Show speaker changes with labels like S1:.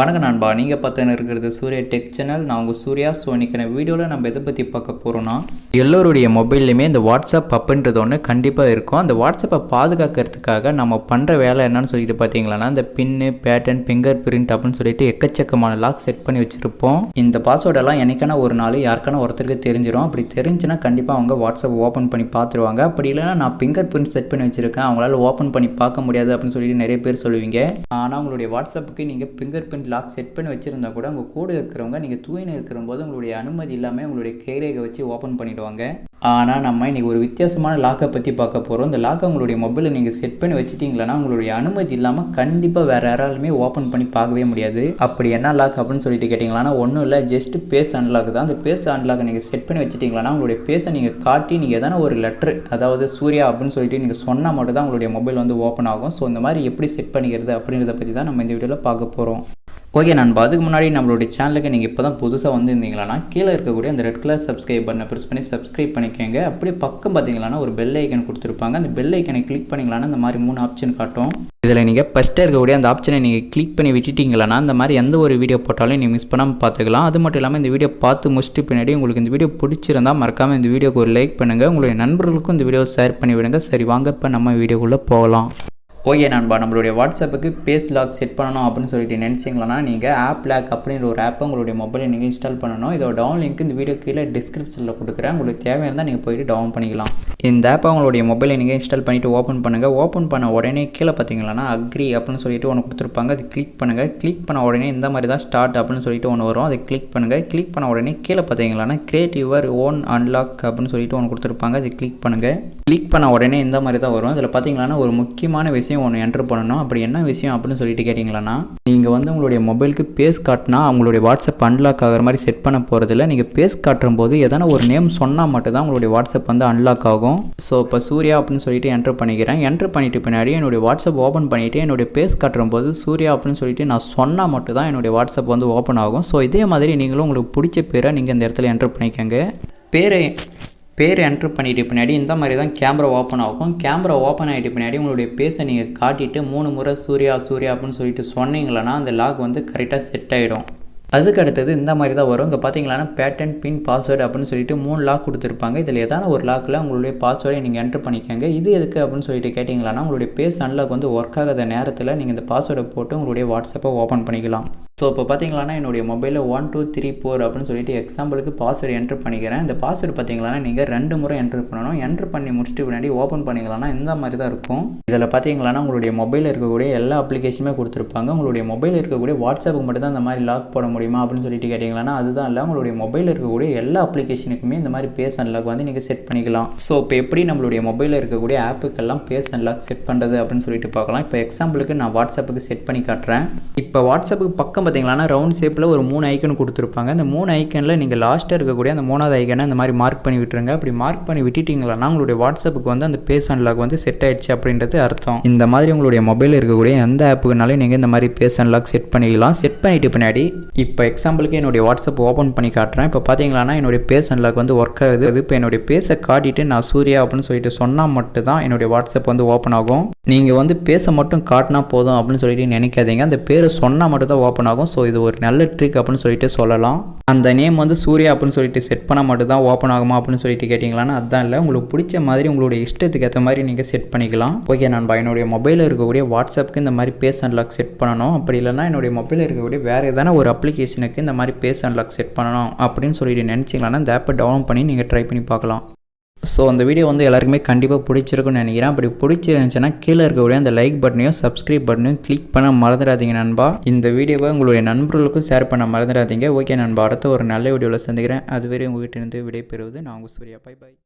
S1: வணக்கம் நண்பா, நீங்கள் பார்த்துன்னு இருக்கிறது சூர்யா டெக் சேனல். நான் உங்கள் சூர்யா. ஸோ இன்றைக்கான வீடியோவில் நம்ம எதை பற்றி பார்க்க போகிறோன்னா, எல்லோருடைய மொபைல்லையுமே இந்த வாட்ஸ்அப் அப்படின்றது ஒன்று கண்டிப்பாக இருக்கும். அந்த வாட்ஸ்அப்பை பாதுகாக்கிறதுக்காக நம்ம பண்ணுற வேலை என்னன்னு சொல்லிட்டு பார்த்தீங்களன்னா, இந்த பின்னு, பேட்டர்ன், ஃபிங்கர் பிரிண்ட் அப்படின்னு சொல்லிட்டு எக்கச்சக்கமான லாக் செட் பண்ணி வச்சுருப்போம். இந்த பாஸ்வேர்டெல்லாம் என்னைக்கான ஒரு நாள் யாருக்கான ஒருத்தருக்கு தெரிஞ்சிடும். அப்படி தெரிஞ்சுன்னா கண்டிப்பாக அவங்க வாட்ஸ்அப் ஓப்பன் பண்ணி பார்த்துருவாங்க. அப்படி இல்லைன்னா நான் ஃபிங்கர் பிரிண்ட் செட் பண்ணி வச்சுருக்கேன், அவங்களால ஓப்பன் பண்ணி பார்க்க முடியாது அப்படின்னு சொல்லிட்டு நிறைய பேர் சொல்லுவீங்க. ஆனால் உங்களுடைய வாட்ஸ்அப்புக்கு நீங்கள் ஃபிங்கர் பிரிண்ட் லாக் செட் பண்ணி வச்சுருந்தா கூட உங்கள் கூட இருக்கிறவங்க நீங்கள் தூயின்னு இருக்கிறபோது உங்களுடைய அனுமதி இல்லாமல் உங்களுடைய கைரேகை வச்சு ஓப்பன் பண்ணிவிடுவாங்க. ஆனால் நம்ம இன்றைக்கி ஒரு வித்தியாசமான லாக்கை பற்றி பார்க்க போகிறோம். இந்த லாக்கை உங்களுடைய மொபைலில் நீங்கள் செட் பண்ணி வச்சுட்டிங்களன்னா உங்களுடைய அனுமதி இல்லாமல் கண்டிப்பாக வேறு யாராலுமே ஓப்பன் பண்ணி பார்க்கவே முடியாது. அப்படி என்ன லாக் அப்படின்னு சொல்லிட்டு கேட்டிங்களான்னா, ஒன்றும் இல்லை, ஜஸ்ட் பேஸ் அன்லாக் தான். அந்த பேஸ் அன்லாக்கை நீங்கள் செட் பண்ணி வச்சுட்டிங்களன்னா உங்களுடைய பேஸை நீங்கள் காட்டி நீங்கள் எதனா ஒரு லெட்ரு, அதாவது சூர்யா அப்படின்னு சொல்லிட்டு நீங்கள் சொன்னால் மட்டும் தான் உங்களுடைய மொபைல் வந்து ஓப்பன் ஆகும். ஸோ இந்த மாதிரி எப்படி செட் பண்ணிக்கிறது அப்படின்றத பற்றி தான் நம்ம இந்த வீடியோவில் பார்க்க போகிறோம். ஓகே நண்பா, அதுக்கு முன்னாடி நம்மளுடைய சேனலுக்கு நீங்கள் இப்போ தான் புதுசாக வந்துருந்தீங்களா, கீழே இருக்கக்கூடிய அந்த ரெட் கலர் சப்ஸ்கிரைப் பட்டனை ப்ரெஸ் பண்ணி சப்ஸ்கிரைப் பண்ணிக்கோங்க. அப்படியே பக்கம் பார்த்தீங்களான்னா ஒரு பெல் ஐக்கன் கொடுத்துருப்பாங்க. அந்த பெல் ஐக்கனை கிளிக் பண்ணிங்களான்னா இந்த மாதிரி 3 ஆப்ஷன் காட்டும். இதில் நீங்கள் ஃபஸ்ட்டாக இருக்கக்கூடிய அந்த ஆப்ஷனை நீங்கள் கிளிக் பண்ணி விட்டுட்டிங்களா இந்த மாதிரி எந்த ஒரு வீடியோ போட்டாலும் நீங்கள் மிஸ் பண்ணாமல் பார்த்துக்கலாம். அது மட்டும் இல்லாமல் இந்த வீடியோ பார்த்து முடிச்சுட்டு பின்னாடி உங்களுக்கு இந்த வீடியோ பிடிச்சிருந்தால் மறக்காமல் இந்த வீடியோக்கு ஒரு லைக் பண்ணுங்கள். உங்களுடைய நண்பர்களுக்கும் இந்த வீடியோ ஷேர் பண்ணி விடுங்க. சரி வாங்க இப்போ நம்ம வீடியோக்குள்ளே போகலாம். ஓகே நண்பா, நம்மளுடைய வாட்ஸ்அப்புக்கு பேஸ் லாக் செட் பண்ணணும் அப்படின்னு சொல்லிட்டு நினச்சிங்களா, நீங்கள் ஆப் லாக் அப்படின்ற ஒரு ஆப்பை உங்களுடைய மொபைலில் நீங்கள் இன்ஸ்டால் பண்ணணும். இதோட டவுன் லிங்க் இந்த வீடியோ கீழே டிஸ்கிரிப்ஷனில் கொடுக்குறேன். உங்களுக்கு தேவையானதான் நீங்கள் போய்ட்டு டவுன் பண்ணிக்கலாம். இந்த ஆப்பை உங்களுடைய மொபைலை நீங்கள் இன்ஸ்டால் பண்ணிவிட்டு ஓப்பன் பண்ணுங்கள். ஓப்பன் பண்ண உடனே கீழே பார்த்தீங்களா அக்ரி அப்படின்னு சொல்லிட்டு ஒன்று கொடுத்துருப்பாங்க. அது கிளிக் பண்ணுங்கள். கிளிக் பண்ண உடனே இந்த மாதிரி தான் ஸ்டார்ட் அப்படின்னு சொல்லிட்டு ஒன்று வரும். அதை கிளிக் பண்ணுங்கள். கிளிக் பண்ண உடனே கீழே பார்த்தீங்களா கிரியேட் யுவர் ஓன் அன்லாக் அப்படின்னு சொல்லிட்டு ஒன்று கொடுத்துருப்பாங்க. அதை கிளிக் பண்ணுங்கள். கிளிக் பண்ண உடனே இந்த மாதிரி தான் வரும். இதில் பார்த்தீங்களா ஒரு முக்கியமான விஷயம் ஒன்று என்ட்ரு பண்ணணும். அப்படி என்ன விஷயம் அப்படின்னு சொல்லிட்டு கேட்டிங்களா, நீங்கள் வந்து உங்களுடைய மொபைலுக்கு பேஸ் காட்டினா அவங்களுடைய வாட்ஸ்அப் அன்லாக் ஆகிற மாதிரி செட் பண்ண போகிறதில்ல. நீங்கள் பேஸ் காட்டும் போது எதனா ஒரு நேம் சொன்னால் மட்டும் தான் உங்களுடைய வாட்ஸ்அப் வந்து அன்லாக் ஆகும். ஸோ இப்போ சூர்யா அப்படின்னு சொல்லிட்டு என்ட்ரு பண்ணிக்கிறேன். என்ட்ரு பண்ணிட்டு பின்னாடி என்னுடைய வாட்ஸ்அப் ஓப்பன் பண்ணிவிட்டு என்னுடைய பேஸ் காட்டும் போது சூர்யா அப்படின்னு சொல்லிட்டு நான் சொன்னால் மட்டும் தான் என்னுடைய வாட்ஸ்அப் வந்து ஓப்பன் ஆகும். ஸோ இதே மாதிரி நீங்களும் உங்களுக்கு பிடிச்ச பேரை நீங்கள் இந்த இடத்துல என்ட்ரு பண்ணிக்கோங்க. பேர் என்ட்ரு பண்ணிட்டு பின்னாடி இந்த மாதிரி தான் கேமரா ஓப்பன் ஆகும். கேமரா ஓப்பன் ஆகிட்டு பின்னாடி உங்களுடைய பேஸை நீங்கள் காட்டிட்டு 3 முறை சூர்யா அப்படின்னு சொல்லிட்டு சொன்னீங்களன்னா அந்த லாக் வந்து கரெக்டாக செட் ஆகிடும். அதுக்கு அடுத்தது இந்த மாதிரி தான் வரும். இங்கே பார்த்தீங்களா பேட்டர்ன், பின், பாஸ்வேர்டு அப்படின்னு சொல்லிட்டு 3 லாக் கொடுத்துருப்பாங்க. இதில் எதான ஒரு லாக்கில் உங்களுடைய பாஸ்வேர்டை நீங்கள் என்ட்ரு பண்ணிக்கோங்க. இது எதுக்கு அப்படின்னு சொல்லிட்டு கேட்டிங்களான்னா, உங்களுடைய பேஸ் அன்லாக் வந்து ஒர்க் ஆகாத நேரத்தில் நீங்கள் இந்த பாஸ்வேர்டை போட்டு உங்களுடைய வாட்ஸ்அப்பை ஓப்பன் பண்ணிக்கலாம். ஸோ இப்போ பார்த்தீங்களான்னா என்னுடைய மொபைலில் 1 2 3 4 அப்படின்னு சொல்லிட்டு எக்ஸாம்பிளுக்கு பாஸ்வேர்டு என்ட்ரு பண்ணிக்கிறேன். இந்த பாஸ்வேர்டு பார்த்தீங்களான்னா நீங்கள் 2 முறை என்ட்ரு பண்ணணும். என்ட்ரு பண்ணி முடிச்சுட்டு பின்னாடி ஓப்பன் பண்ணிங்களான்னா இந்த மாதிரி தான் இருக்கும். இதில் பார்த்தீங்களான்னா உங்களுடைய மொபைலில் இருக்கக்கூடிய எல்லா அப்ளிகேஷனுமே கொடுத்துருப்பாங்க. உங்களுடைய மொபைலில் இருக்கக்கூடிய வாட்ஸ்அப்புக்கு மட்டும் தான் இந்த மாதிரி லாக் போட முடியுமா அப்படின்னு சொல்லிட்டு கேட்டிங்களான்னா அதுதான் இல்லை. உங்களுடைய மொபைலில் இருக்கக்கூடிய எல்லா அப்ளிகேஷனுக்குமே இந்த மாதிரி பேஸ் அன்லாக் வந்து நீங்கள் செட் பண்ணிக்கலாம். ஸோ இப்போ எப்படி நம்மளுடைய மொபைலில் இருக்கக்கூடிய ஆப்புக்கெல்லாம் பேஸ் அன்லாக் செட் பண்ணுறது அப்படின்னு சொல்லிட்டு பார்க்கலாம். இப்போ எக்ஸாம்பிளுக்கு நான் வாட்ஸ்அப்புக்கு செட் பண்ணி காட்டுறேன். இப்போ வாட்ஸ்அப்புக்கு பக்கம் பார்த்தீங்கன்னா ரவுண்ட் ஷேப்பில் ஒரு 3 ஐக்கன் கொடுத்துருப்பாங்க. அந்த 3 ஐக்கனில் நீங்கள் லாஸ்ட்டாக இருக்கக்கூடிய அந்த 3வது ஐக்கனை இந்த மாதிரி மார்க் பண்ணி விட்டுருங்க. அப்படி மார்க் பண்ணி விட்டுட்டிங்களா உங்களுடைய வாட்ஸ்அப்புக்கு வந்து அந்த பேஸ் அன்லாக் வந்து செட் ஆயிடுச்சு அப்படின்றது அர்த்தம். இந்த மாதிரி உங்களுடைய மொபைலில் இருக்கக்கூடிய எந்த ஆப்புக்குனாலும் நீங்கள் இந்த மாதிரி பேஸ் அன்லாக் செட் பண்ணிக்கலாம். செட் பண்ணிட்டு பின்னாடி இப்போ எக்ஸாம்பிளுக்கு என்னுடைய வாட்ஸ்அப் ஓப்பன் பண்ணி காட்டுறேன். இப்போ பார்த்தீங்களா என்னுடைய பேஸ் அன்லாக் வந்து ஒர்க் ஆகுது. அது இப்போ என்னுடைய பேஸை காட்டிட்டு நான் சூர்யா அப்படின்னு சொல்லிட்டு சொன்னால் மட்டும் தான் என்னுடைய வாட்ஸ்அப் வந்து ஓப்பன் ஆகும். நீங்கள் வந்து பேஸை மட்டும் காட்டினா போதும் அப்படின்னு சொல்லிட்டு நினைக்காதீங்க. அந்த பேரை சொன்னால் மட்டும் தான் ஓப்பன் ஆகும். ஸோ இது ஒரு நல்ல ட்ரிக் அப்படின்னு சொல்லிட்டு சொல்லலாம். அந்த நேம் வந்து சூர்யா அப்படின்னு சொல்லிட்டு செட் பண்ணால் மட்டும் தான் ஓப்பன் ஆகுமா அப்படின்னு சொல்லிட்டு கேட்டிங்களான்னா அதுதான் இல்லை. உங்களுக்கு பிடிச்ச மாதிரி உங்களுடைய இஷ்டத்துக்கு ஏற்ற மாதிரி நீங்கள் செட் பண்ணிக்கலாம். ஓகே நண்பா, என்னுடைய மொபைலில் இருக்கக்கூடிய வாட்ஸ்அப்புக்கு இந்த மாதிரி பேஸ் அன்லாக் செட் பண்ணணும். அப்படி இல்லைனா என்னுடைய மொபைலில் இருக்கக்கூடிய வேறு எதனா ஒரு அப்ளிகேஷனுக்கு இந்த மாதிரி பேஸ் அன்லாக் செட் பண்ணணும் அப்படின்னு சொல்லிட்டு நினச்சிங்களான்னா இந்த ஆப்பை டவுன்லோட் பண்ணி நீங்கள் ட்ரை பண்ணி பார்க்கலாம். ஸோ அந்த வீடியோ வந்து எல்லாருக்குமே கண்டிப்பாக பிடிச்சிருக்குன்னு நினைக்கிறேன். அப்படி பிடிச்சிருந்துச்சுன்னா கீழே இருக்கக்கூடிய அந்த லைக் பட்டனையும் சப்ஸ்கிரைப் பட்டனையும் கிளிக் பண்ண மறந்துடாதீங்க நண்பா. இந்த வீடியோவை உங்களுடைய நண்பர்களுக்கும் ஷேர் பண்ண மறந்துடாதீங்க. ஓகே நண்பா, அடுத்த ஒரு நல்ல வீடியோவில் சந்திக்கிறேன். அதுவரை உங்கள்கிட்ட இருந்து விடைபெறுவது நான் உங்கள் சூர்யா. Bye bye.